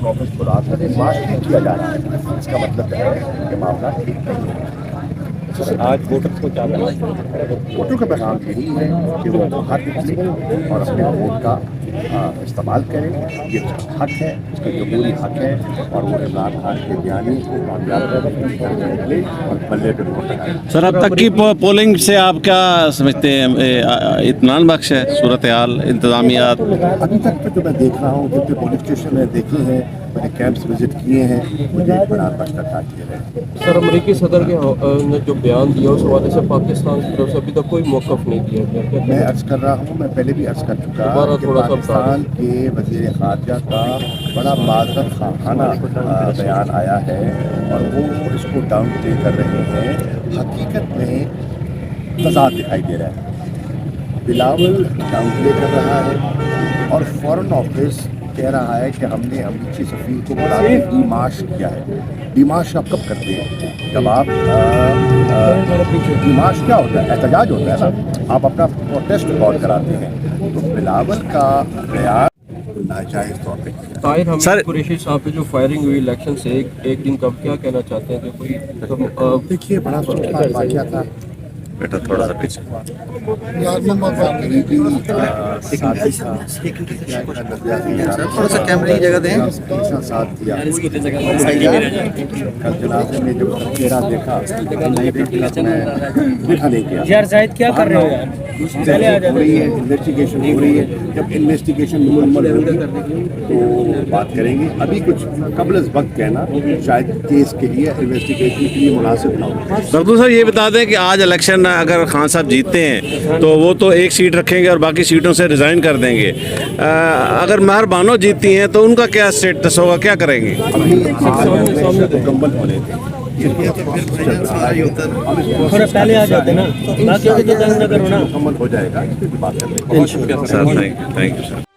Office बुला कर मार्च नहीं किया जा रहा है, इसका मतलब है कि मामला ठीक नहीं है। आज वोटर को क्या वोटरों का पैगाम यही है कि वो बाहर निकले और अपने वोट का इस्तेमाल करें। ये हक है, उसका जमहूरी हक है, और वो इमरान खान के बयानी निकले और बल्ले पे वोट लगाए। सर अब तक की पोलिंग से आप क्या समझते हैं, इत्मीनान बख्श है सूरत हाल, इंतजामियात? अभी तक तो जो मैं देख रहा हूँ, जितने पुलिस स्टेशन में देखे हैं, मैंने कैंप्स विजिट किए हैं, मुझे इत्मीनान बख्श का किए हैं। सर अमेरिकी सदर के ने जो बयान दिया उस हवाले से पाकिस्तान की तरफ से अभी तक कोई मौक़िफ़ नहीं दिया गया। मैं अर्ज़ कर रहा हूँ, मैं पहले भी अर्ज़ कर चुका कि पाकिस्तान के वज़ीर ख़ारजा का बड़ा माज़रत खाना बयान आया है और वो इसको डाउन प्ले कर रहे हैं। हकीकत में तज़ाद दिखाई दे रहा है। बिलावल डाउन प्ले कर रहा है और फॉरेन ऑफिस कह रहा है कि हमने अमरीकी सफ़ीर को बुला के डिमाश किया है। डिमाश आप कब करते हैं? जब आप डिमाश क्या होता है? एहतजाज होता है ना, आप अपना प्रोटेस्ट रिकॉर्ड कराते हैं। तो बिलावल का बयान नाजायज़ तौर पे ताहिर हमीद कुरैशी साहब पे जो फायरिंग हुई इलेक्शन से एक दिन कब, क्या कहना चाहते हैं? जो कोई देखिए, बड़ा सोचदार वाक़या था। बेटा थोड़ा सा पीछे। थोड़ा सा कैमरे की जगह दें। साथ दिया। कल जनाजे में जब चेहरा देखा देखा नहीं किया। यार जाहिद क्या कर रहे हो यार? हो रही है, इन्वेस्टिगेशन हो रही है। जब इन्वेस्टिगेशन मुकम्मल होगी तो बात करेंगे। अभी कुछ कबल वक्त कहना शायद केस के लिए, इन्वेस्टिगेशन के लिए मुनासिब ना हो। डॉक्टर साहब ये बता दें कि आज इलेक्शन अगर खान साहब जीतते हैं तो वो तो एक सीट रखेंगे और बाकी सीटों से रिज़ाइन कर देंगे। अगर महर बानो जीतती हैं तो उनका क्या स्टेटस होगा, क्या करेंगे? अभी मुकम्मल होने दें। थोड़ा पहले आ जाते ना, बाकी तो जंग न करो ना। मुकम्मल हो जाएगा, इस पर बात कर लेंगे। Sir thank you sir.